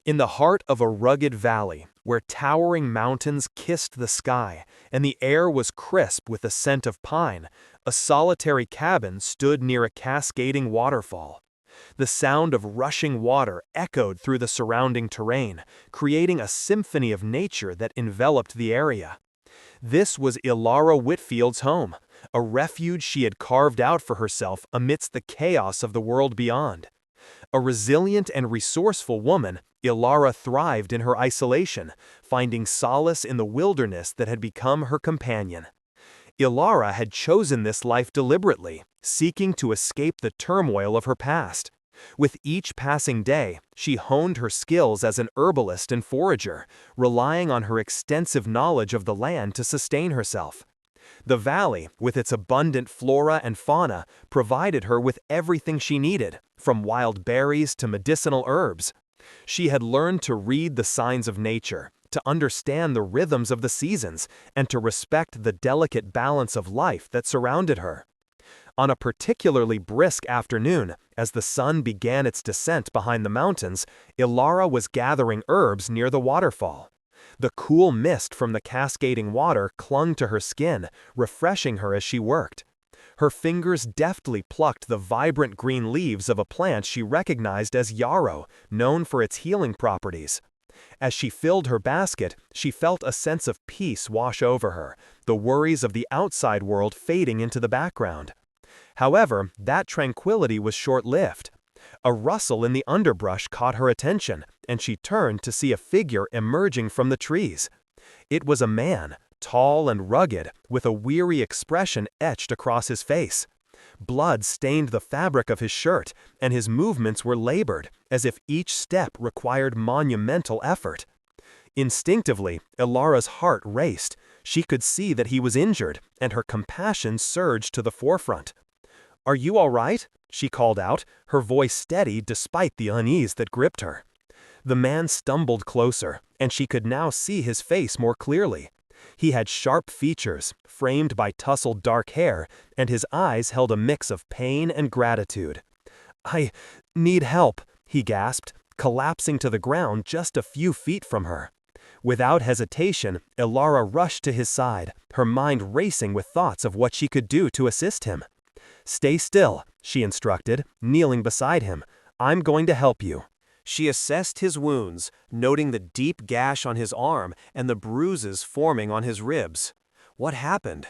In the heart of a rugged valley, where towering mountains kissed the sky and the air was crisp with the scent of pine, a solitary cabin stood near a cascading waterfall. The sound of rushing water echoed through the surrounding terrain, creating a symphony of nature that enveloped the area. This was Ilara Whitfield's home, a refuge she had carved out for herself amidst the chaos of the world beyond. A resilient and resourceful woman, Ilara thrived in her isolation, finding solace in the wilderness that had become her companion. Ilara had chosen this life deliberately, seeking to escape the turmoil of her past. With each passing day, she honed her skills as an herbalist and forager, relying on her extensive knowledge of the land to sustain herself. The valley, with its abundant flora and fauna, provided her with everything she needed, from wild berries to medicinal herbs. She had learned to read the signs of nature, to understand the rhythms of the seasons, and to respect the delicate balance of life that surrounded her. On a particularly brisk afternoon, as the sun began its descent behind the mountains, Ilara was gathering herbs near the waterfall. The cool mist from the cascading water clung to her skin, refreshing her as she worked. Her fingers deftly plucked the vibrant green leaves of a plant she recognized as yarrow, known for its healing properties. As she filled her basket, she felt a sense of peace wash over her, the worries of the outside world fading into the background. However, that tranquility was short-lived. A rustle in the underbrush caught her attention, and she turned to see a figure emerging from the trees. It was a man, tall and rugged, with a weary expression etched across his face. Blood stained the fabric of his shirt, and his movements were labored, as if each step required monumental effort. Instinctively, Ilara's heart raced. She could see that he was injured, and her compassion surged to the forefront. "Are you all right?" she called out, her voice steady despite the unease that gripped her. The man stumbled closer, and she could now see his face more clearly. He had sharp features, framed by tousled dark hair, and his eyes held a mix of pain and gratitude. "I need help," he gasped, collapsing to the ground just a few feet from her. Without hesitation, Ilara rushed to his side, her mind racing with thoughts of what she could do to assist him. "Stay still," she instructed, kneeling beside him. "I'm going to help you." She assessed his wounds, noting the deep gash on his arm and the bruises forming on his ribs. "What happened?"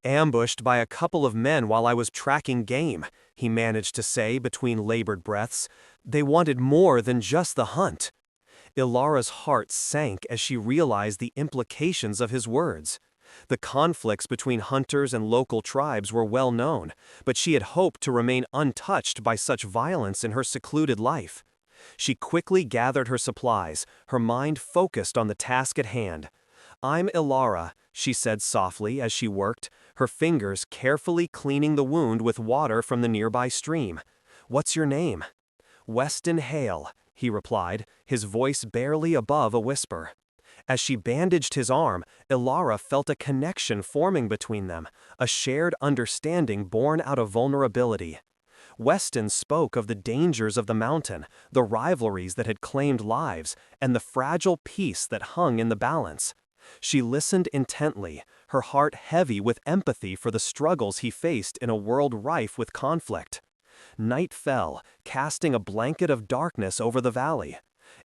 "Ambushed by a couple of men while I was tracking game," he managed to say between labored breaths. "They wanted more than just the hunt." Ilara's heart sank as she realized the implications of his words. The conflicts between hunters and local tribes were well known, but she had hoped to remain untouched by such violence in her secluded life. She quickly gathered her supplies, her mind focused on the task at hand. "I'm Ilara," she said softly as she worked, her fingers carefully cleaning the wound with water from the nearby stream. "What's your name?" "Weston Hale," he replied, his voice barely above a whisper. As she bandaged his arm, Ilara felt a connection forming between them, a shared understanding born out of vulnerability. Weston spoke of the dangers of the mountain, the rivalries that had claimed lives, and the fragile peace that hung in the balance. She listened intently, her heart heavy with empathy for the struggles he faced in a world rife with conflict. Night fell, casting a blanket of darkness over the valley.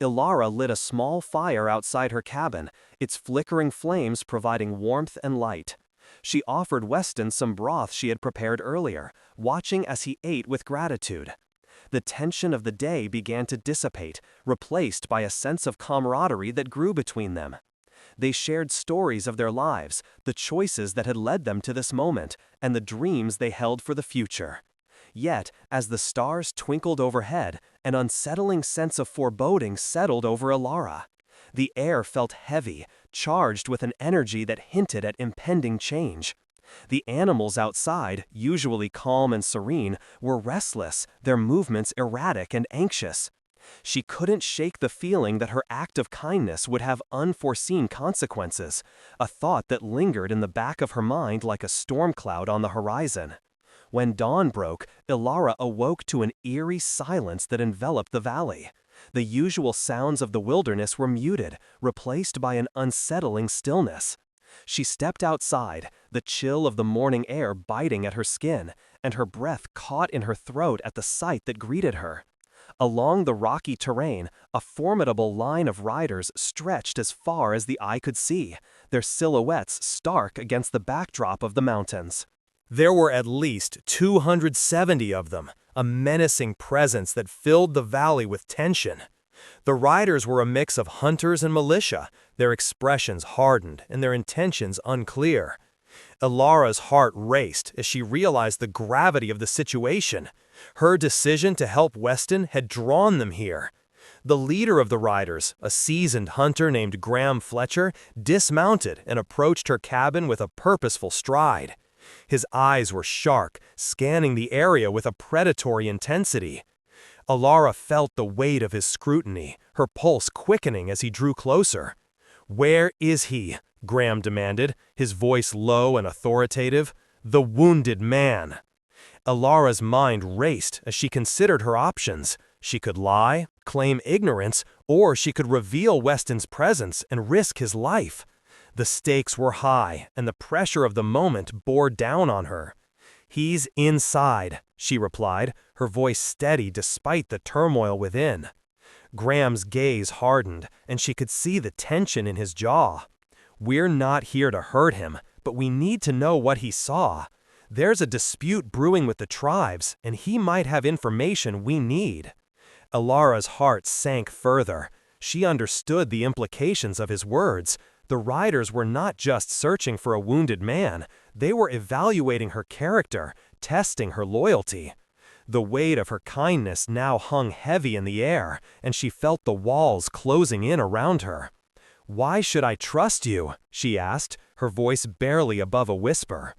Ilara lit a small fire outside her cabin, its flickering flames providing warmth and light. She offered Weston some broth she had prepared earlier, watching as he ate with gratitude. The tension of the day began to dissipate, replaced by a sense of camaraderie that grew between them. They shared stories of their lives, the choices that had led them to this moment, and the dreams they held for the future. Yet, as the stars twinkled overhead, an unsettling sense of foreboding settled over Ilara. The air felt heavy, charged with an energy that hinted at impending change. The animals outside, usually calm and serene, were restless, their movements erratic and anxious. She couldn't shake the feeling that her act of kindness would have unforeseen consequences, a thought that lingered in the back of her mind like a storm cloud on the horizon. When dawn broke, Ilara awoke to an eerie silence that enveloped the valley. The usual sounds of the wilderness were muted, replaced by an unsettling stillness. She stepped outside, the chill of the morning air biting at her skin, and her breath caught in her throat at the sight that greeted her. Along the rocky terrain, a formidable line of riders stretched as far as the eye could see, their silhouettes stark against the backdrop of the mountains. There were at least 270 of them, a menacing presence that filled the valley with tension. The riders were a mix of hunters and militia, their expressions hardened and their intentions unclear. Ilara's heart raced as she realized the gravity of the situation. Her decision to help Weston had drawn them here. The leader of the riders, a seasoned hunter named Graham Fletcher, dismounted and approached her cabin with a purposeful stride. His eyes were sharp, scanning the area with a predatory intensity. Ilara felt the weight of his scrutiny, her pulse quickening as he drew closer. "Where is he?" Graham demanded, his voice low and authoritative. "The wounded man." Ilara's mind raced as she considered her options. She could lie, claim ignorance, or she could reveal Weston's presence and risk his life. The stakes were high, and the pressure of the moment bore down on her. "He's inside," she replied, her voice steady despite the turmoil within. Graham's gaze hardened, and she could see the tension in his jaw. "We're not here to hurt him, but we need to know what he saw. There's a dispute brewing with the tribes, and he might have information we need." Ilara's heart sank further. She understood the implications of his words. The riders were not just searching for a wounded man, they were evaluating her character, testing her loyalty. The weight of her kindness now hung heavy in the air, and she felt the walls closing in around her. "Why should I trust you?" she asked, her voice barely above a whisper.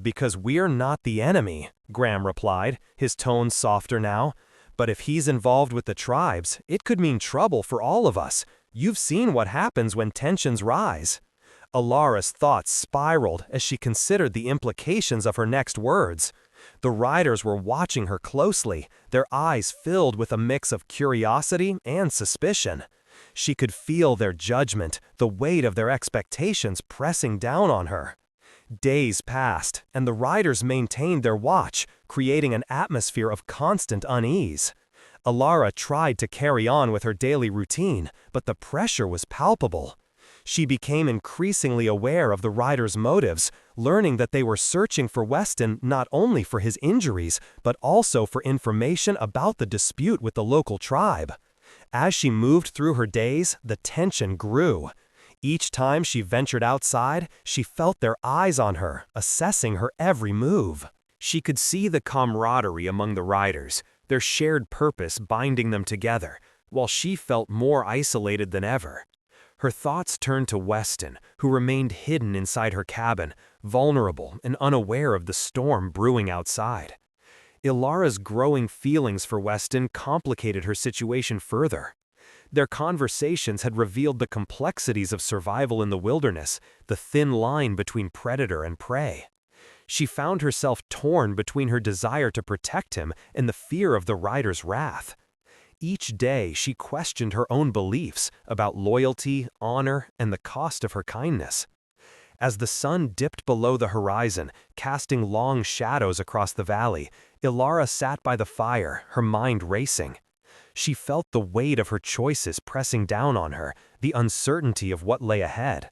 "Because we're not the enemy," Graham replied, his tone softer now. "But if he's involved with the tribes, it could mean trouble for all of us. You've seen what happens when tensions rise." Ilara's thoughts spiraled as she considered the implications of her next words. The riders were watching her closely, their eyes filled with a mix of curiosity and suspicion. She could feel their judgment, the weight of their expectations pressing down on her. Days passed, and the riders maintained their watch, creating an atmosphere of constant unease. Ilara tried to carry on with her daily routine, but the pressure was palpable. She became increasingly aware of the riders' motives, learning that they were searching for Weston not only for his injuries, but also for information about the dispute with the local tribe. As she moved through her days, the tension grew. Each time she ventured outside, she felt their eyes on her, assessing her every move. She could see the camaraderie among the riders, their shared purpose binding them together, while she felt more isolated than ever. Her thoughts turned to Weston, who remained hidden inside her cabin, vulnerable and unaware of the storm brewing outside. Ilara's growing feelings for Weston complicated her situation further. Their conversations had revealed the complexities of survival in the wilderness, the thin line between predator and prey. She found herself torn between her desire to protect him and the fear of the rider's wrath. Each day she questioned her own beliefs about loyalty, honor, and the cost of her kindness. As the sun dipped below the horizon, casting long shadows across the valley, Ilara sat by the fire, her mind racing. She felt the weight of her choices pressing down on her, the uncertainty of what lay ahead.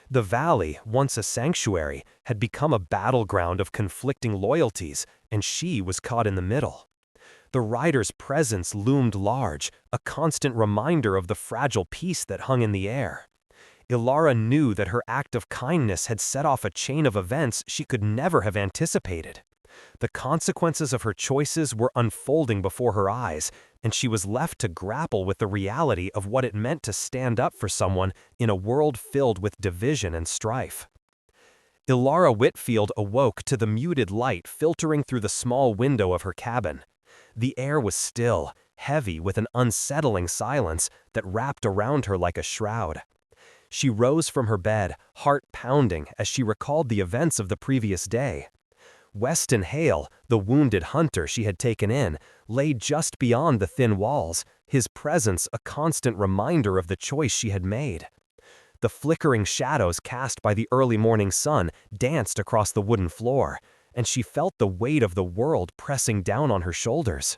The valley, once a sanctuary, had become a battleground of conflicting loyalties, and she was caught in the middle. The rider's presence loomed large, a constant reminder of the fragile peace that hung in the air. Ilara knew that her act of kindness had set off a chain of events she could never have anticipated. The consequences of her choices were unfolding before her eyes, and she was left to grapple with the reality of what it meant to stand up for someone in a world filled with division and strife. Ilara Whitfield awoke to the muted light filtering through the small window of her cabin. The air was still, heavy with an unsettling silence that wrapped around her like a shroud. She rose from her bed, heart pounding as she recalled the events of the previous day. Weston Hale, the wounded hunter she had taken in, lay just beyond the thin walls, his presence a constant reminder of the choice she had made. The flickering shadows cast by the early morning sun danced across the wooden floor, and she felt the weight of the world pressing down on her shoulders.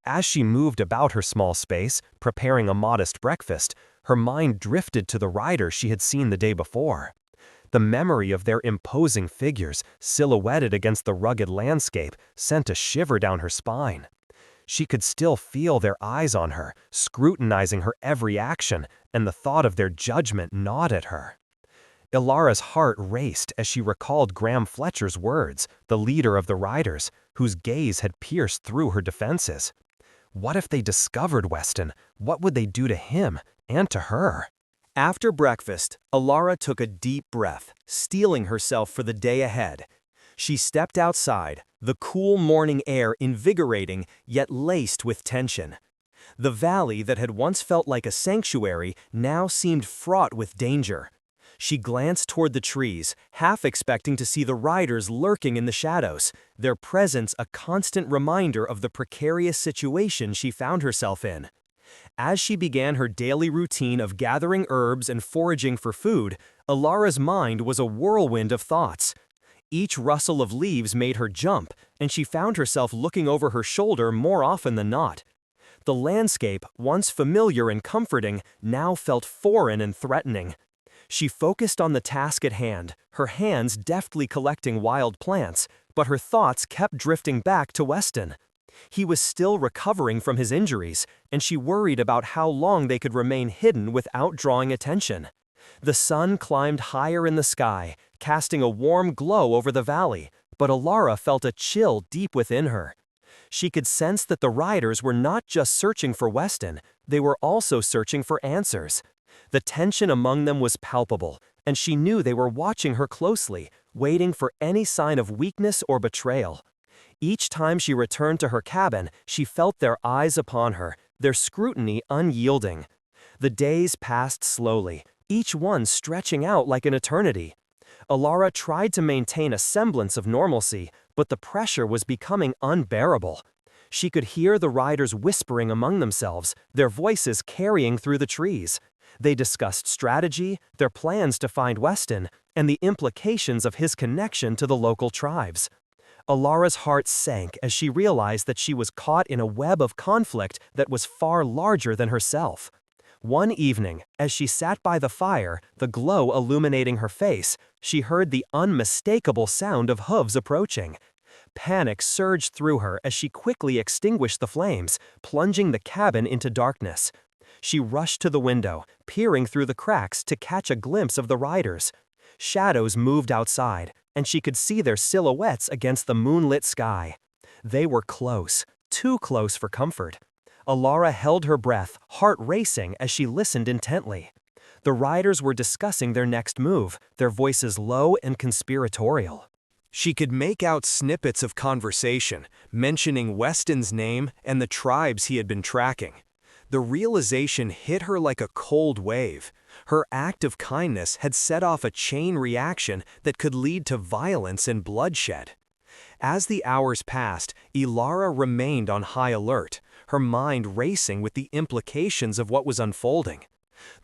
As she moved about her small space, preparing a modest breakfast, her mind drifted to the riders she had seen the day before. The memory of their imposing figures, silhouetted against the rugged landscape, sent a shiver down her spine. She could still feel their eyes on her, scrutinizing her every action, and the thought of their judgment gnawed at her. Ilara's heart raced as she recalled Graham Fletcher's words, the leader of the riders, whose gaze had pierced through her defenses. What if they discovered Weston? What would they do to him and to her? After breakfast, Ilara took a deep breath, steeling herself for the day ahead. She stepped outside, the cool morning air invigorating yet laced with tension. The valley that had once felt like a sanctuary now seemed fraught with danger. She glanced toward the trees, half expecting to see the riders lurking in the shadows, their presence a constant reminder of the precarious situation she found herself in. As she began her daily routine of gathering herbs and foraging for food, Ilara's mind was a whirlwind of thoughts. Each rustle of leaves made her jump, and she found herself looking over her shoulder more often than not. The landscape, once familiar and comforting, now felt foreign and threatening. She focused on the task at hand, her hands deftly collecting wild plants, but her thoughts kept drifting back to Weston. He was still recovering from his injuries, and she worried about how long they could remain hidden without drawing attention. The sun climbed higher in the sky, casting a warm glow over the valley, but Ilara felt a chill deep within her. She could sense that the riders were not just searching for Weston, they were also searching for answers. The tension among them was palpable, and she knew they were watching her closely, waiting for any sign of weakness or betrayal. Each time she returned to her cabin, she felt their eyes upon her, their scrutiny unyielding. The days passed slowly, each one stretching out like an eternity. Ilara tried to maintain a semblance of normalcy, but the pressure was becoming unbearable. She could hear the riders whispering among themselves, their voices carrying through the trees. They discussed strategy, their plans to find Weston, and the implications of his connection to the local tribes. Ilara's heart sank as she realized that she was caught in a web of conflict that was far larger than herself. One evening, as she sat by the fire, the glow illuminating her face, she heard the unmistakable sound of hooves approaching. Panic surged through her as she quickly extinguished the flames, plunging the cabin into darkness. She rushed to the window, peering through the cracks to catch a glimpse of the riders. Shadows moved outside, and she could see their silhouettes against the moonlit sky. They were close, too close for comfort. Ilara held her breath, heart racing as she listened intently. The riders were discussing their next move, their voices low and conspiratorial. She could make out snippets of conversation, mentioning Weston's name and the tribes he had been tracking. The realization hit her like a cold wave. Her act of kindness had set off a chain reaction that could lead to violence and bloodshed. As the hours passed, Ilara remained on high alert, her mind racing with the implications of what was unfolding.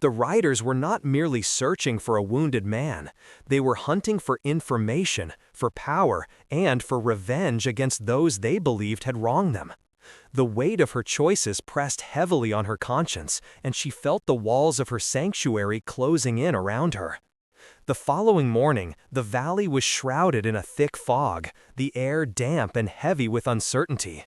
The riders were not merely searching for a wounded man. They were hunting for information, for power, and for revenge against those they believed had wronged them. The weight of her choices pressed heavily on her conscience, and she felt the walls of her sanctuary closing in around her. The following morning, the valley was shrouded in a thick fog, the air damp and heavy with uncertainty.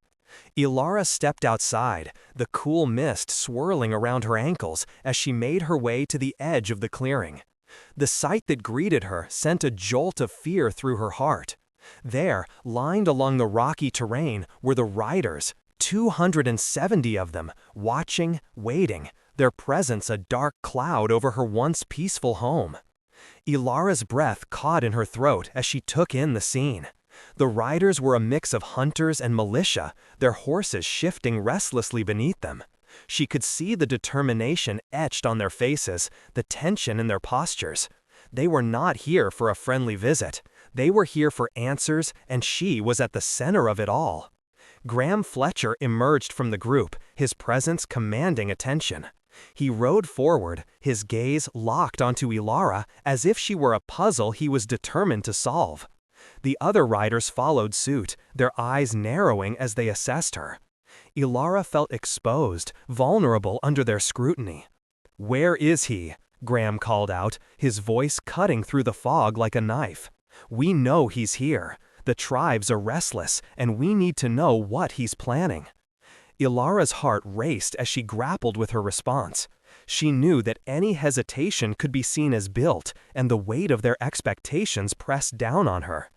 Ilara stepped outside, the cool mist swirling around her ankles as she made her way to the edge of the clearing. The sight that greeted her sent a jolt of fear through her heart. There, lined along the rocky terrain, were the riders, 270 of them, watching, waiting, their presence a dark cloud over her once peaceful home. Ilara's breath caught in her throat as she took in the scene. The riders were a mix of hunters and militia, their horses shifting restlessly beneath them. She could see the determination etched on their faces, the tension in their postures. They were not here for a friendly visit. They were here for answers, and she was at the center of it all. Graham Fletcher emerged from the group, his presence commanding attention. He rode forward, his gaze locked onto Ilara as if she were a puzzle he was determined to solve. The other riders followed suit, their eyes narrowing as they assessed her. Ilara felt exposed, vulnerable under their scrutiny. "Where is he?" Graham called out, his voice cutting through the fog like a knife. "We know he's here. The tribes are restless, and we need to know what he's planning." Ilara's heart raced as she grappled with her response. She knew that any hesitation could be seen as guilt, and the weight of their expectations pressed down on her.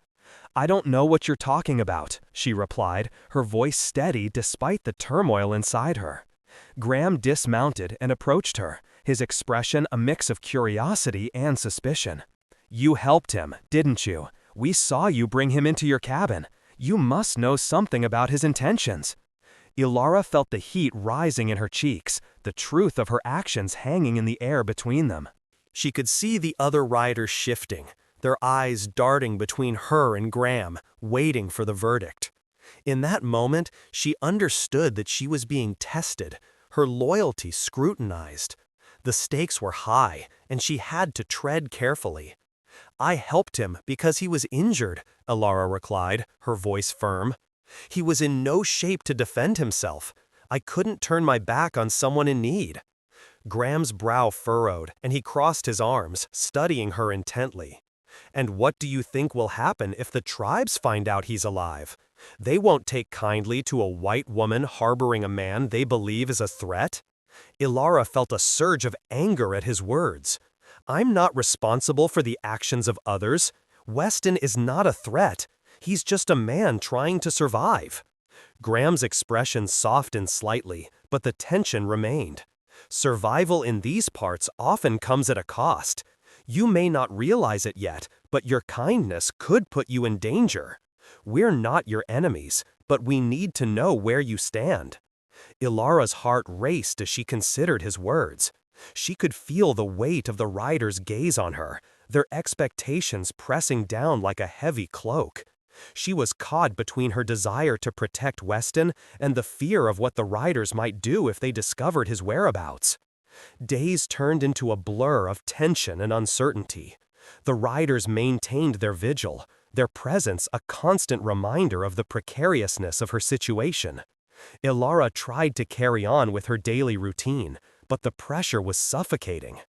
"I don't know what you're talking about," she replied, her voice steady despite the turmoil inside her. Graham dismounted and approached her, his expression a mix of curiosity and suspicion. "You helped him, didn't you? We saw you bring him into your cabin. You must know something about his intentions." Ilara felt the heat rising in her cheeks, the truth of her actions hanging in the air between them. She could see the other riders shifting, their eyes darting between her and Graham, waiting for the verdict. In that moment, she understood that she was being tested, her loyalty scrutinized. The stakes were high, and she had to tread carefully. "I helped him because he was injured," Ilara replied, her voice firm. "He was in no shape to defend himself. I couldn't turn my back on someone in need." Graham's brow furrowed, and he crossed his arms, studying her intently. "And what do you think will happen if the tribes find out he's alive? They won't take kindly to a white woman harboring a man they believe is a threat." Ilara felt a surge of anger at his words. "I'm not responsible for the actions of others. Weston is not a threat. He's just a man trying to survive." Graham's expression softened slightly, but the tension remained. Survival in these parts often comes at a cost. You may not realize it yet, but your kindness could put you in danger. We're not your enemies, but we need to know where you stand." Ilara's heart raced as she considered his words. She could feel the weight of the riders' gaze on her, their expectations pressing down like a heavy cloak. She was caught between her desire to protect Weston and the fear of what the riders might do if they discovered his whereabouts. Days turned into a blur of tension and uncertainty. The riders maintained their vigil, their presence a constant reminder of the precariousness of her situation. Ilara tried to carry on with her daily routine, but the pressure was suffocating.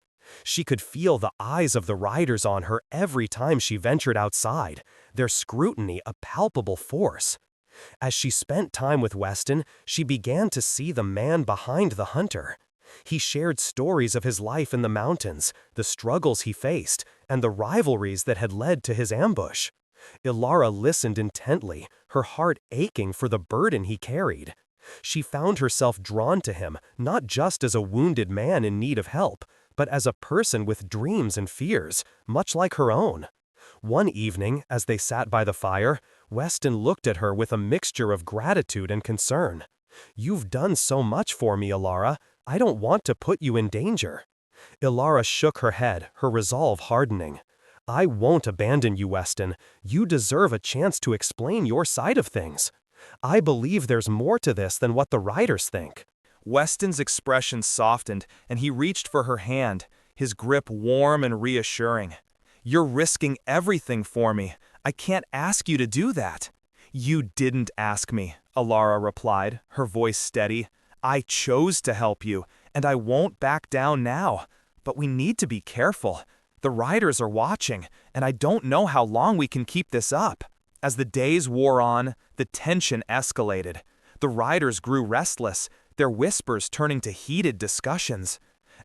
She could feel the eyes of the riders on her every time she ventured outside, their scrutiny a palpable force. As she spent time with Weston, she began to see the man behind the hunter. He shared stories of his life in the mountains, the struggles he faced, and the rivalries that had led to his ambush. Ilara listened intently, her heart aching for the burden he carried. She found herself drawn to him, not just as a wounded man in need of help, but as a person with dreams and fears, much like her own. One evening, as they sat by the fire, Weston looked at her with a mixture of gratitude and concern. "You've done so much for me, Ilara. I don't want to put you in danger." Ilara shook her head, her resolve hardening. "I won't abandon you, Weston. You deserve a chance to explain your side of things. I believe there's more to this than what the riders think." Weston's expression softened, and he reached for her hand, his grip warm and reassuring. "You're risking everything for me. I can't ask you to do that." "You didn't ask me," Ilara replied, her voice steady. "I chose to help you, and I won't back down now. But we need to be careful. The riders are watching, and I don't know how long we can keep this up." As the days wore on, the tension escalated. The riders grew restless, their whispers turning to heated discussions.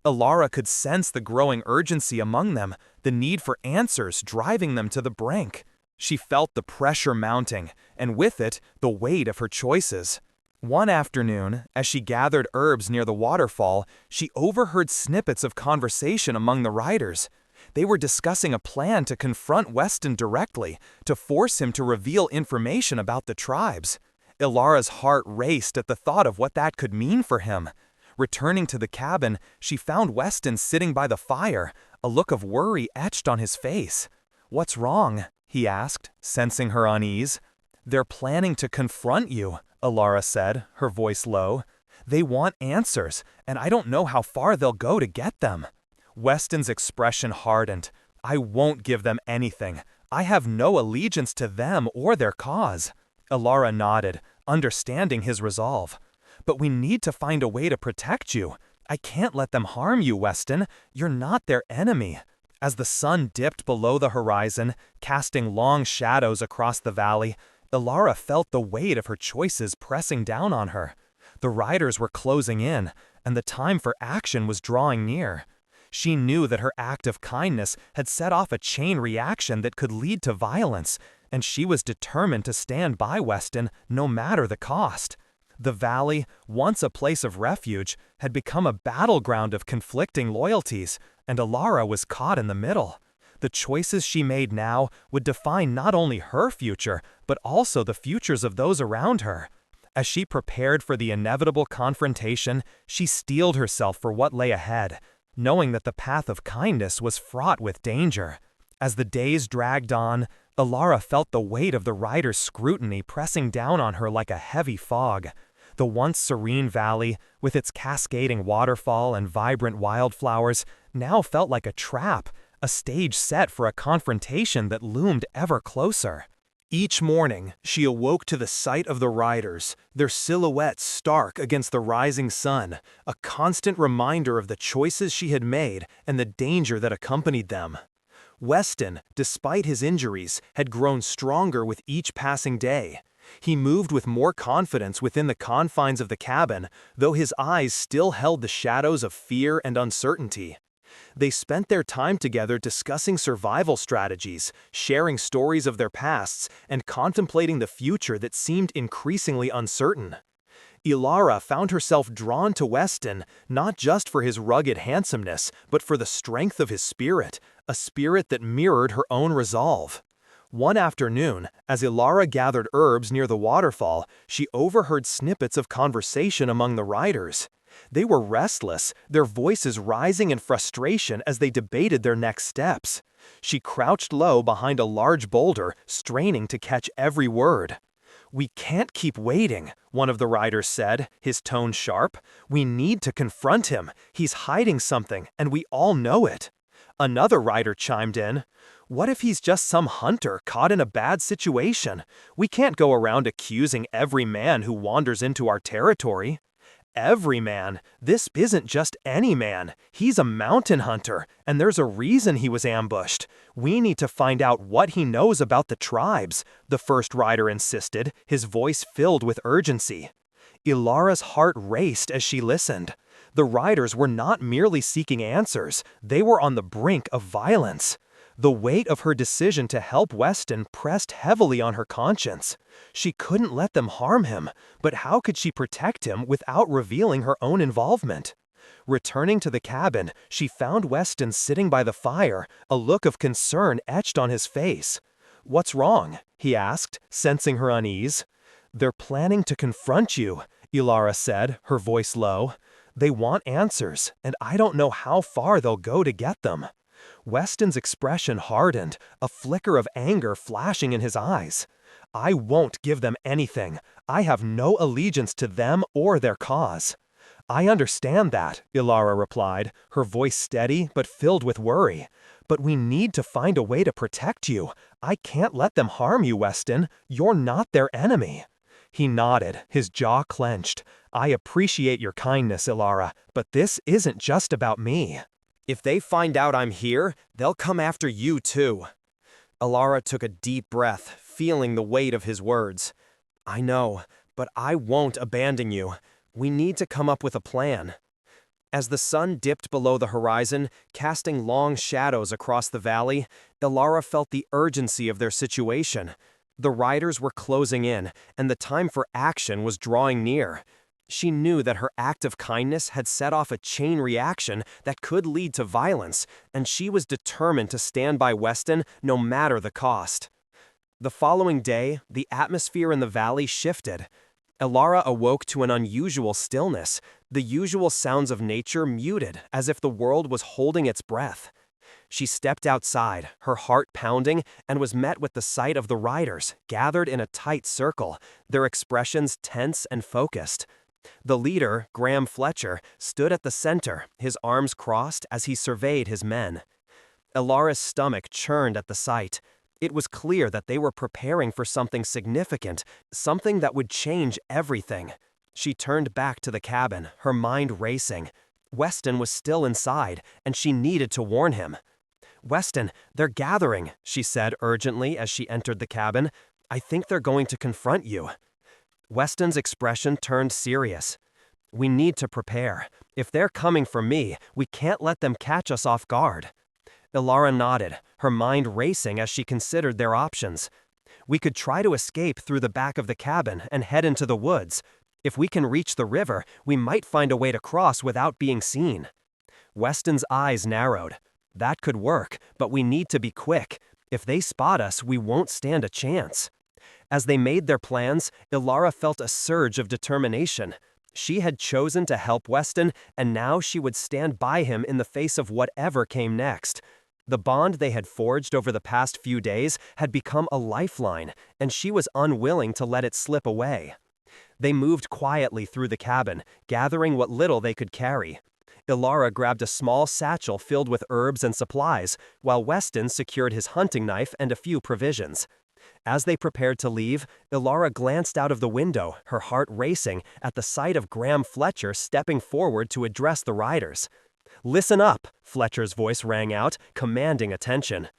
Ilara could sense the growing urgency among them, the need for answers driving them to the brink. She felt the pressure mounting, and with it, the weight of her choices. One afternoon, as she gathered herbs near the waterfall, she overheard snippets of conversation among the riders. They were discussing a plan to confront Weston directly, to force him to reveal information about the tribes. Ilara's heart raced at the thought of what that could mean for him. Returning to the cabin, she found Weston sitting by the fire, a look of worry etched on his face. "What's wrong?" he asked, sensing her unease. "They're planning to confront you," Alara said, her voice low. They want answers, and I don't know how far they'll go to get them. Weston's expression hardened. I won't give them anything. I have no allegiance to them or their cause. Alara nodded, understanding his resolve. But we need to find a way to protect you. I can't let them harm you, Weston. You're not their enemy. As the sun dipped below the horizon, casting long shadows across the valley, Alara felt the weight of her choices pressing down on her. The riders were closing in, and the time for action was drawing near. She knew that her act of kindness had set off a chain reaction that could lead to violence, and she was determined to stand by Weston no matter the cost. The valley, once a place of refuge, had become a battleground of conflicting loyalties, and Alara was caught in the middle. The choices she made now would define not only her future, but also the futures of those around her. As she prepared for the inevitable confrontation, she steeled herself for what lay ahead, knowing that the path of kindness was fraught with danger. As the days dragged on, Alara felt the weight of the riders' scrutiny pressing down on her like a heavy fog. The once serene valley, with its cascading waterfall and vibrant wildflowers, now felt like a trap, a stage set for a confrontation that loomed ever closer. Each morning, she awoke to the sight of the riders, their silhouettes stark against the rising sun, a constant reminder of the choices she had made and the danger that accompanied them. Weston, despite his injuries, had grown stronger with each passing day. He moved with more confidence within the confines of the cabin, though his eyes still held the shadows of fear and uncertainty. They spent their time together discussing survival strategies, sharing stories of their pasts, and contemplating the future that seemed increasingly uncertain. Alara found herself drawn to Weston, not just for his rugged handsomeness, but for the strength of his spirit, a spirit that mirrored her own resolve. One afternoon, as Alara gathered herbs near the waterfall, she overheard snippets of conversation among the riders. They were restless, their voices rising in frustration as they debated their next steps. She crouched low behind a large boulder, straining to catch every word. "We can't keep waiting," one of the riders said, his tone sharp. "We need to confront him. He's hiding something, and we all know it." Another rider chimed in. "What if he's just some hunter caught in a bad situation? We can't go around accusing every man who wanders into our territory." "Every man? This isn't just any man. He's a mountain hunter, and there's a reason he was ambushed. We need to find out what he knows about the tribes," the first rider insisted, his voice filled with urgency. Ilara's heart raced as she listened. The riders were not merely seeking answers, they were on the brink of violence. The weight of her decision to help Weston pressed heavily on her conscience. She couldn't let them harm him, but how could she protect him without revealing her own involvement? Returning to the cabin, she found Weston sitting by the fire, a look of concern etched on his face. "What's wrong?" he asked, sensing her unease. "They're planning to confront you," Alara said, her voice low. "They want answers, and I don't know how far they'll go to get them." Weston's expression hardened, a flicker of anger flashing in his eyes. "I won't give them anything. I have no allegiance to them or their cause." "I understand that," Alara replied, her voice steady but filled with worry. "But we need to find a way to protect you. I can't let them harm you, Weston. You're not their enemy." He nodded, his jaw clenched. "I appreciate your kindness, Alara, but this isn't just about me. If they find out I'm here, they'll come after you too." Alara took a deep breath, feeling the weight of his words. "I know, but I won't abandon you. We need to come up with a plan." As the sun dipped below the horizon, casting long shadows across the valley, Alara felt the urgency of their situation. The riders were closing in, and the time for action was drawing near. She knew that her act of kindness had set off a chain reaction that could lead to violence, and she was determined to stand by Weston no matter the cost. The following day, the atmosphere in the valley shifted. Alara awoke to an unusual stillness, the usual sounds of nature muted, as if the world was holding its breath. She stepped outside, her heart pounding, and was met with the sight of the riders, gathered in a tight circle, their expressions tense and focused. The leader, Graham Fletcher, stood at the center, his arms crossed as he surveyed his men. Elara's stomach churned at the sight. It was clear that they were preparing for something significant, something that would change everything. She turned back to the cabin, her mind racing. Weston was still inside, and she needed to warn him. "Weston, they're gathering," she said urgently as she entered the cabin. "I think they're going to confront you." Weston's expression turned serious. "We need to prepare. If they're coming for me, we can't let them catch us off guard." Elara nodded, her mind racing as she considered their options. "We could try to escape through the back of the cabin and head into the woods. If we can reach the river, we might find a way to cross without being seen." Weston's eyes narrowed. "That could work, but we need to be quick. If they spot us, we won't stand a chance." As they made their plans, Elara felt a surge of determination. She had chosen to help Weston, and now she would stand by him in the face of whatever came next. The bond they had forged over the past few days had become a lifeline, and she was unwilling to let it slip away. They moved quietly through the cabin, gathering what little they could carry. Elara grabbed a small satchel filled with herbs and supplies, while Weston secured his hunting knife and a few provisions. As they prepared to leave, Elara glanced out of the window, her heart racing, at the sight of Graham Fletcher stepping forward to address the riders. "Listen up," Fletcher's voice rang out, commanding attention.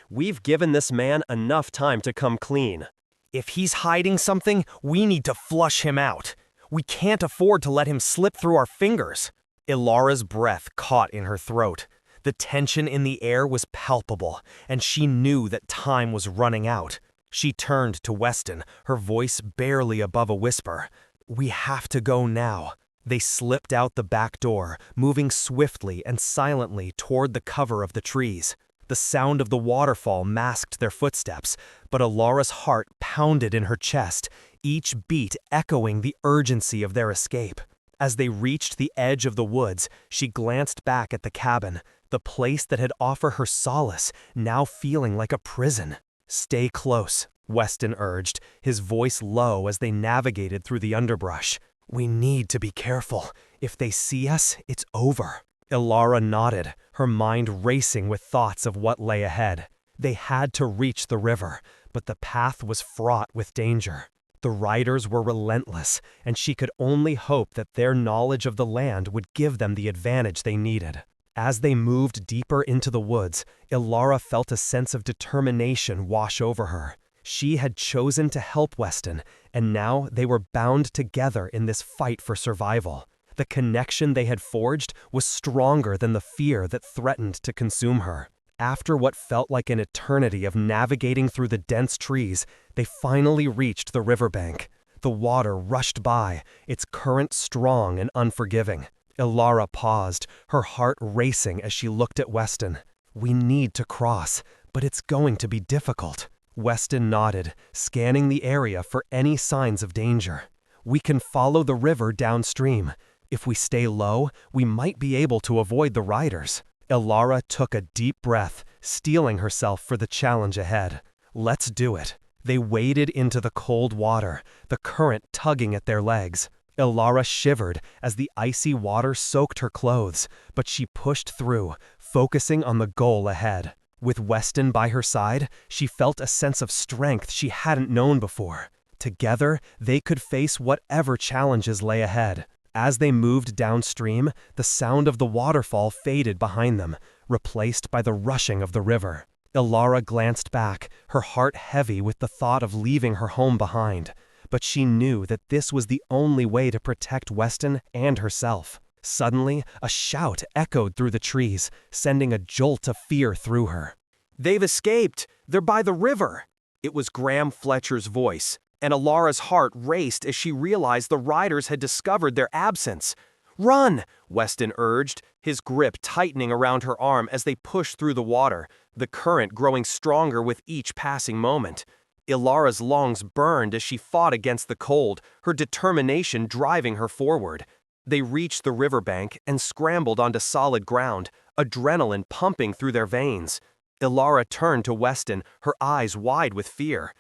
"We've given this man enough time to come clean. If he's hiding something, we need to flush him out. We can't afford to let him slip through our fingers." Elara's breath caught in her throat. The tension in the air was palpable, and she knew that time was running out. She turned to Weston, her voice barely above a whisper. "We have to go now." They slipped out the back door, moving swiftly and silently toward the cover of the trees. The sound of the waterfall masked their footsteps, but Elara's heart pounded in her chest, each beat echoing the urgency of their escape. As they reached the edge of the woods, she glanced back at the cabin, the place that had offered her solace, now feeling like a prison. "Stay close," Weston urged, his voice low as they navigated through the underbrush. "We need to be careful. If they see us, it's over." Elara nodded, her mind racing with thoughts of what lay ahead. They had to reach the river, but the path was fraught with danger. The riders were relentless, and she could only hope that their knowledge of the land would give them the advantage they needed. As they moved deeper into the woods, Elara felt a sense of determination wash over her. She had chosen to help Weston, and now they were bound together in this fight for survival. The connection they had forged was stronger than the fear that threatened to consume her. After what felt like an eternity of navigating through the dense trees, they finally reached the riverbank. The water rushed by, its current strong and unforgiving. Elara paused, her heart racing as she looked at Weston. "We need to cross, but it's going to be difficult." Weston nodded, scanning the area for any signs of danger. "We can follow the river downstream. If we stay low, we might be able to avoid the riders." Elara took a deep breath, steeling herself for the challenge ahead. "Let's do it." They waded into the cold water, the current tugging at their legs. Elara shivered as the icy water soaked her clothes, but she pushed through, focusing on the goal ahead. With Weston by her side, she felt a sense of strength she hadn't known before. Together, they could face whatever challenges lay ahead. As they moved downstream, the sound of the waterfall faded behind them, replaced by the rushing of the river. Elara glanced back, her heart heavy with the thought of leaving her home behind. But she knew that this was the only way to protect Weston and herself. Suddenly, a shout echoed through the trees, sending a jolt of fear through her. "They've escaped! They're by the river!" It was Graham Fletcher's voice, and Elara's heart raced as she realized the riders had discovered their absence. "Run!" Weston urged, his grip tightening around her arm as they pushed through the water, the current growing stronger with each passing moment. Elara's lungs burned as she fought against the cold, her determination driving her forward. They reached the riverbank and scrambled onto solid ground, adrenaline pumping through their veins. Ilara turned to Weston, her eyes wide with fear.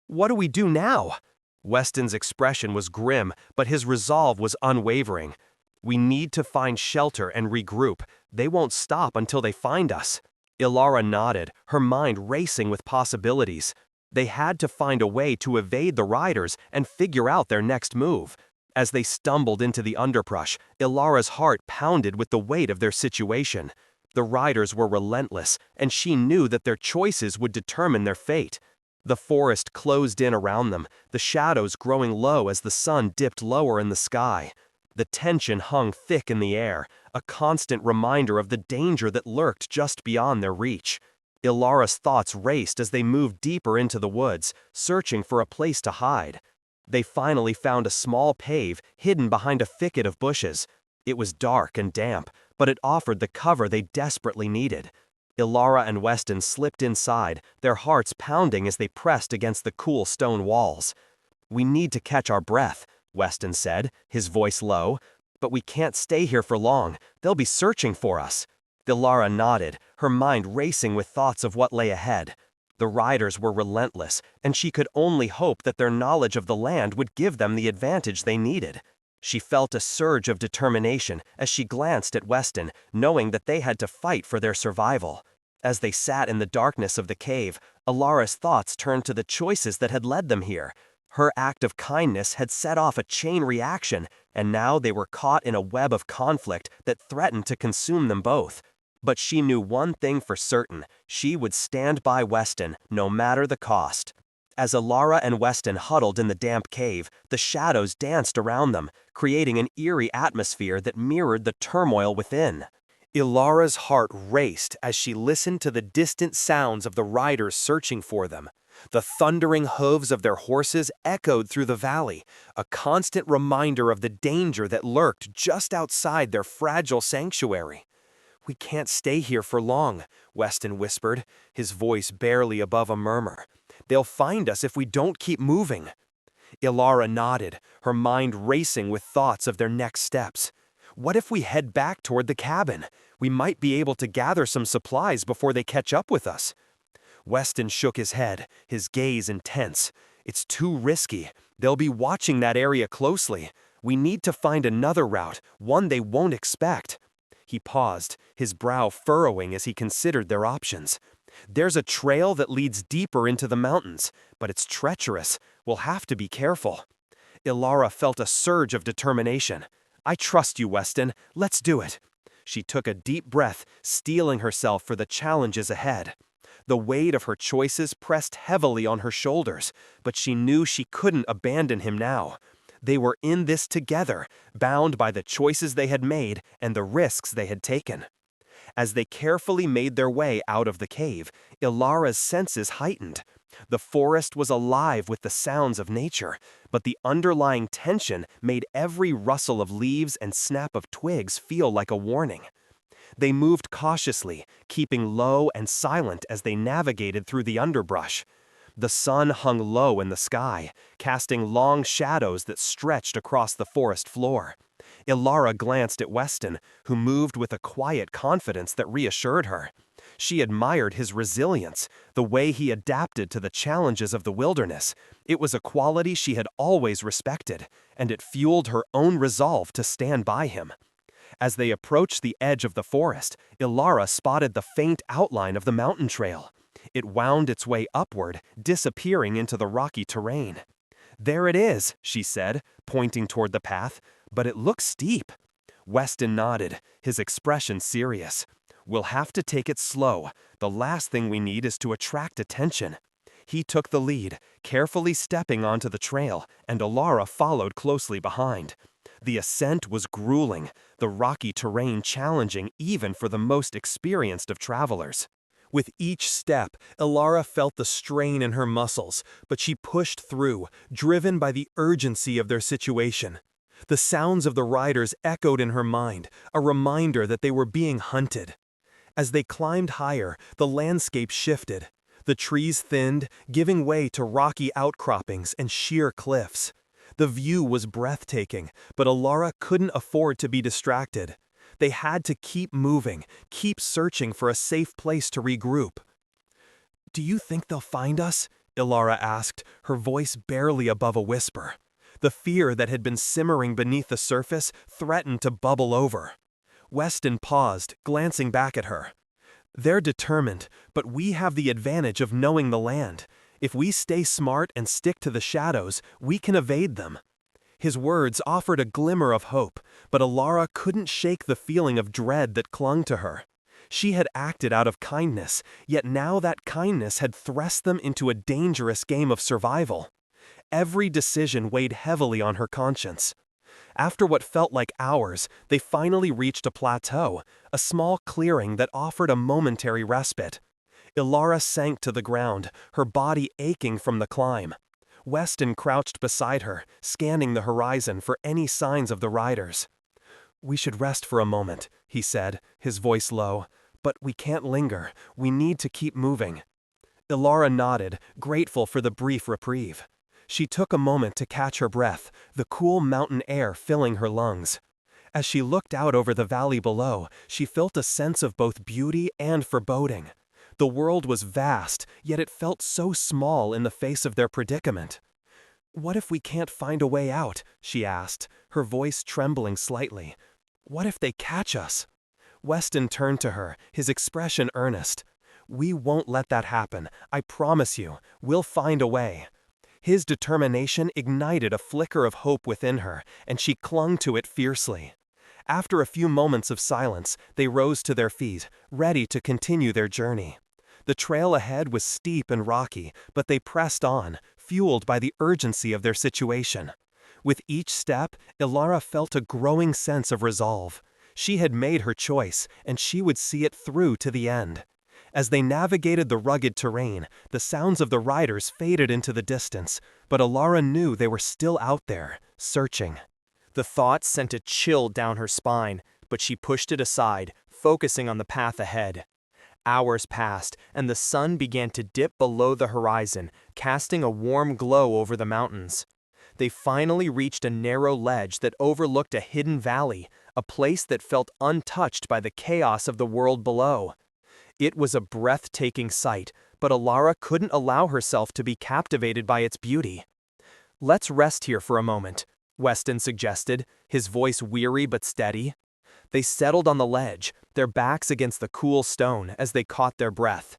"What do we do now?" Weston's expression was grim, but his resolve was unwavering. "We need to find shelter and regroup. They won't stop until they find us." Ilara nodded, her mind racing with possibilities. They had to find a way to evade the riders and figure out their next move. As they stumbled into the underbrush, Ilara's heart pounded with the weight of their situation. The riders were relentless, and she knew that their choices would determine their fate. The forest closed in around them, the shadows growing low as the sun dipped lower in the sky. The tension hung thick in the air, a constant reminder of the danger that lurked just beyond their reach. Ilara's thoughts raced as they moved deeper into the woods, searching for a place to hide. They finally found a small cave hidden behind a thicket of bushes. It was dark and damp, but it offered the cover they desperately needed. Ilara and Weston slipped inside, their hearts pounding as they pressed against the cool stone walls. "We need to catch our breath," Weston said, his voice low. "But we can't stay here for long. They'll be searching for us." Ilara nodded, her mind racing with thoughts of what lay ahead. The riders were relentless, and she could only hope that their knowledge of the land would give them the advantage they needed. She felt a surge of determination as she glanced at Weston, knowing that they had to fight for their survival. As they sat in the darkness of the cave, Ilara's thoughts turned to the choices that had led them here. Her act of kindness had set off a chain reaction, and now they were caught in a web of conflict that threatened to consume them both. But she knew one thing for certain: she would stand by Weston, no matter the cost. As Ilara and Weston huddled in the damp cave, the shadows danced around them, creating an eerie atmosphere that mirrored the turmoil within. Ilara's heart raced as she listened to the distant sounds of the riders searching for them. The thundering hooves of their horses echoed through the valley, a constant reminder of the danger that lurked just outside their fragile sanctuary. "We can't stay here for long," Weston whispered, his voice barely above a murmur. "They'll find us if we don't keep moving." Ilara nodded, her mind racing with thoughts of their next steps. "What if we head back toward the cabin? We might be able to gather some supplies before they catch up with us." Weston shook his head, his gaze intense. "It's too risky. They'll be watching that area closely. We need to find another route, one they won't expect." He paused, his brow furrowing as he considered their options. "There's a trail that leads deeper into the mountains, but it's treacherous. We'll have to be careful." Ilara felt a surge of determination. "I trust you, Weston. Let's do it." She took a deep breath, steeling herself for the challenges ahead. The weight of her choices pressed heavily on her shoulders, but she knew she couldn't abandon him now. They were in this together, bound by the choices they had made and the risks they had taken. As they carefully made their way out of the cave, Ilara's senses heightened. The forest was alive with the sounds of nature, but the underlying tension made every rustle of leaves and snap of twigs feel like a warning. They moved cautiously, keeping low and silent as they navigated through the underbrush. The sun hung low in the sky, casting long shadows that stretched across the forest floor. Ilara glanced at Weston, who moved with a quiet confidence that reassured her. She admired his resilience, the way he adapted to the challenges of the wilderness. It was a quality she had always respected, and it fueled her own resolve to stand by him. As they approached the edge of the forest, Ilara spotted the faint outline of the mountain trail. It wound its way upward, disappearing into the rocky terrain. "There it is," she said, pointing toward the path, "but it looks steep." Weston nodded, his expression serious. "We'll have to take it slow. The last thing we need is to attract attention." He took the lead, carefully stepping onto the trail, and Ilara followed closely behind. The ascent was grueling, the rocky terrain challenging even for the most experienced of travelers. With each step, Ilara felt the strain in her muscles, but she pushed through, driven by the urgency of their situation. The sounds of the riders echoed in her mind, a reminder that they were being hunted. As they climbed higher, the landscape shifted. The trees thinned, giving way to rocky outcroppings and sheer cliffs. The view was breathtaking, but Ilara couldn't afford to be distracted. They had to keep moving, keep searching for a safe place to regroup. "Do you think they'll find us?" Ilara asked, her voice barely above a whisper. The fear that had been simmering beneath the surface threatened to bubble over. Weston paused, glancing back at her. "They're determined, but we have the advantage of knowing the land. If we stay smart and stick to the shadows, we can evade them." His words offered a glimmer of hope, but Ilara couldn't shake the feeling of dread that clung to her. She had acted out of kindness, yet now that kindness had thrust them into a dangerous game of survival. Every decision weighed heavily on her conscience. After what felt like hours, they finally reached a plateau, a small clearing that offered a momentary respite. Ilara sank to the ground, her body aching from the climb. Weston crouched beside her, scanning the horizon for any signs of the riders. "We should rest for a moment," he said, his voice low. "But we can't linger. We need to keep moving." Ilara nodded, grateful for the brief reprieve. She took a moment to catch her breath, the cool mountain air filling her lungs. As she looked out over the valley below, she felt a sense of both beauty and foreboding. The world was vast, yet it felt so small in the face of their predicament. "What if we can't find a way out?" she asked, her voice trembling slightly. "What if they catch us?" Weston turned to her, his expression earnest. "We won't let that happen. I promise you. We'll find a way." His determination ignited a flicker of hope within her, and she clung to it fiercely. After a few moments of silence, they rose to their feet, ready to continue their journey. The trail ahead was steep and rocky, but they pressed on, fueled by the urgency of their situation. With each step, Ilara felt a growing sense of resolve. She had made her choice, and she would see it through to the end. As they navigated the rugged terrain, the sounds of the riders faded into the distance, but Ilara knew they were still out there, searching. The thought sent a chill down her spine, but she pushed it aside, focusing on the path ahead. Hours passed, and the sun began to dip below the horizon, casting a warm glow over the mountains. They finally reached a narrow ledge that overlooked a hidden valley, a place that felt untouched by the chaos of the world below. It was a breathtaking sight, but Ilara couldn't allow herself to be captivated by its beauty. "Let's rest here for a moment," Weston suggested, his voice weary but steady. They settled on the ledge, their backs against the cool stone as they caught their breath.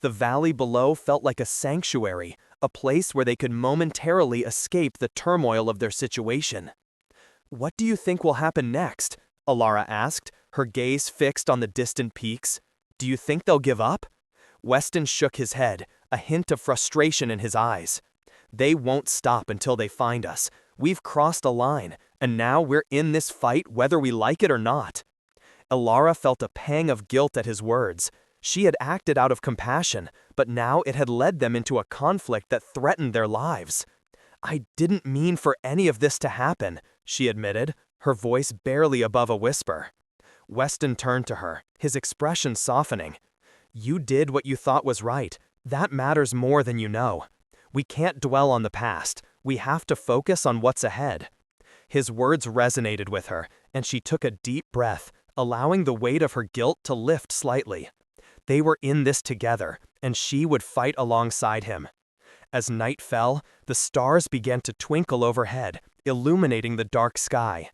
The valley below felt like a sanctuary, a place where they could momentarily escape the turmoil of their situation. "What do you think will happen next?" Ilara asked, her gaze fixed on the distant peaks. "Do you think they'll give up?" Weston shook his head, a hint of frustration in his eyes. "They won't stop until they find us. We've crossed a line, and now we're in this fight whether we like it or not." Ilara felt a pang of guilt at his words. She had acted out of compassion, but now it had led them into a conflict that threatened their lives. "I didn't mean for any of this to happen," she admitted, her voice barely above a whisper. Weston turned to her, his expression softening. "You did what you thought was right. That matters more than you know. We can't dwell on the past. We have to focus on what's ahead." His words resonated with her, and she took a deep breath, allowing the weight of her guilt to lift slightly. They were in this together, and she would fight alongside him. As night fell, the stars began to twinkle overhead, illuminating the dark sky.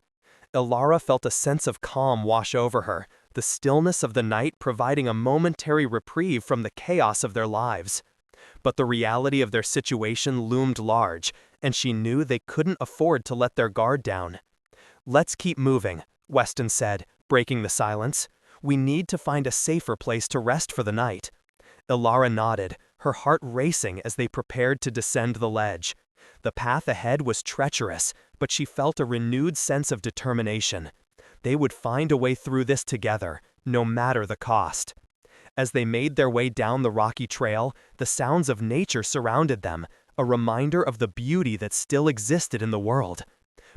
Ilara felt a sense of calm wash over her, the stillness of the night providing a momentary reprieve from the chaos of their lives. But the reality of their situation loomed large, and she knew they couldn't afford to let their guard down. "Let's keep moving," Weston said, breaking the silence. "We need to find a safer place to rest for the night." Ilara nodded, her heart racing as they prepared to descend the ledge. The path ahead was treacherous, but she felt a renewed sense of determination. They would find a way through this together, no matter the cost. As they made their way down the rocky trail, the sounds of nature surrounded them, a reminder of the beauty that still existed in the world.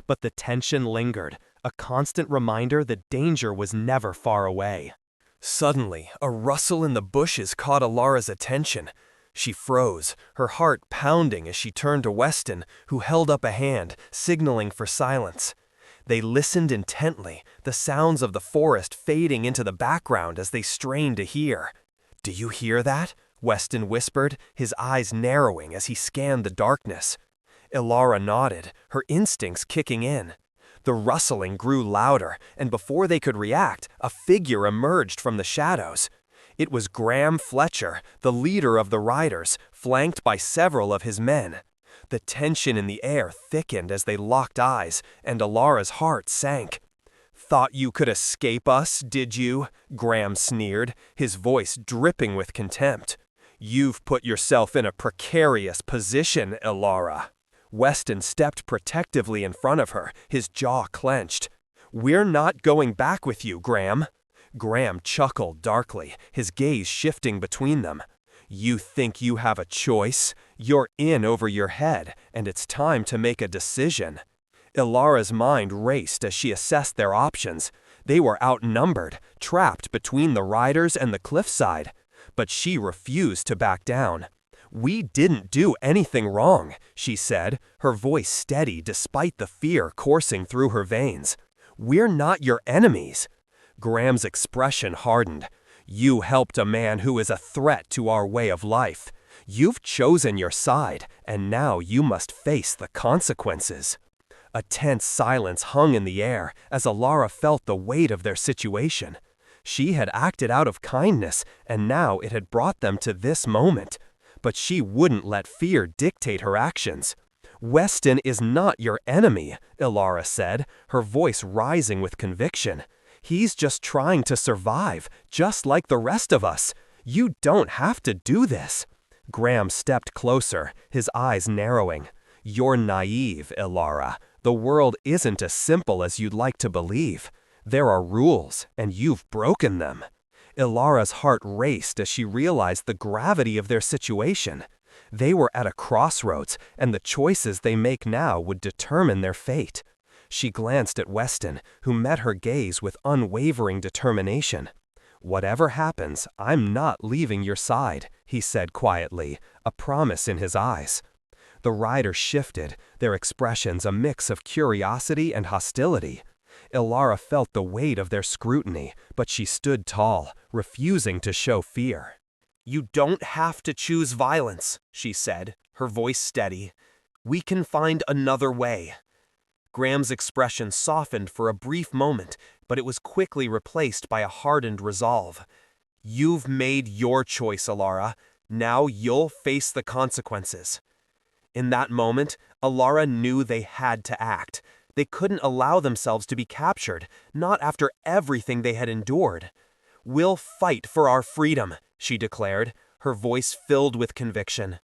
But the tension lingered, a constant reminder that danger was never far away. Suddenly, a rustle in the bushes caught Ilara's attention. She froze, her heart pounding as she turned to Weston, who held up a hand, signaling for silence. They listened intently, the sounds of the forest fading into the background as they strained to hear. "Do you hear that?" Weston whispered, his eyes narrowing as he scanned the darkness. Ilara nodded, her instincts kicking in. The rustling grew louder, and before they could react, a figure emerged from the shadows. It was Graham Fletcher, the leader of the riders, flanked by several of his men. The tension in the air thickened as they locked eyes, and Ilara's heart sank. "Thought you could escape us, did you?" Graham sneered, his voice dripping with contempt. "You've put yourself in a precarious position, Ilara." Weston stepped protectively in front of her, his jaw clenched. "We're not going back with you, Graham." Graham chuckled darkly, his gaze shifting between them. "You think you have a choice? You're in over your head, and it's time to make a decision." Ilara's mind raced as she assessed their options. They were outnumbered, trapped between the riders and the cliffside. But she refused to back down. "We didn't do anything wrong," she said, her voice steady despite the fear coursing through her veins. "We're not your enemies." Graham's expression hardened. "You helped a man who is a threat to our way of life. You've chosen your side, and now you must face the consequences." A tense silence hung in the air as Ilara felt the weight of their situation. She had acted out of kindness, and now it had brought them to this moment. But she wouldn't let fear dictate her actions. "Weston is not your enemy," Ilara said, her voice rising with conviction. "He's just trying to survive, just like the rest of us. You don't have to do this." Graham stepped closer, his eyes narrowing. "You're naive, Ilara. The world isn't as simple as you'd like to believe. There are rules, and you've broken them." Ilara's heart raced as she realized the gravity of their situation. They were at a crossroads, and the choices they make now would determine their fate. She glanced at Weston, who met her gaze with unwavering determination. "Whatever happens, I'm not leaving your side," he said quietly, a promise in his eyes. The riders shifted, their expressions a mix of curiosity and hostility. Ilara felt the weight of their scrutiny, but she stood tall, refusing to show fear. "You don't have to choose violence," she said, her voice steady. "We can find another way." Graham's expression softened for a brief moment, but it was quickly replaced by a hardened resolve. "You've made your choice, Ilara. Now you'll face the consequences." In that moment, Ilara knew they had to act. They couldn't allow themselves to be captured, not after everything they had endured. "We'll fight for our freedom," she declared, her voice filled with conviction.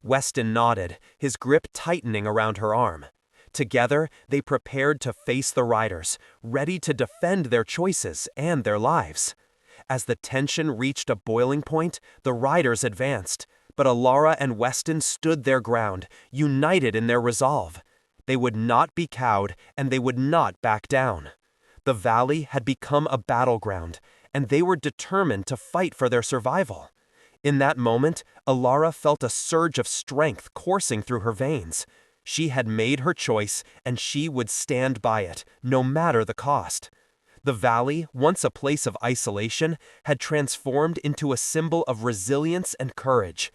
Weston nodded, his grip tightening around her arm. Together, they prepared to face the riders, ready to defend their choices and their lives. As the tension reached a boiling point, the riders advanced, but Ilara and Weston stood their ground, united in their resolve. They would not be cowed, and they would not back down. The valley had become a battleground, and they were determined to fight for their survival. In that moment, Ilara felt a surge of strength coursing through her veins. She had made her choice, and she would stand by it, no matter the cost. The valley, once a place of isolation, had transformed into a symbol of resilience and courage.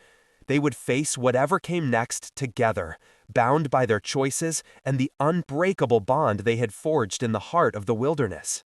They would face whatever came next together, bound by their choices and the unbreakable bond they had forged in the heart of the wilderness.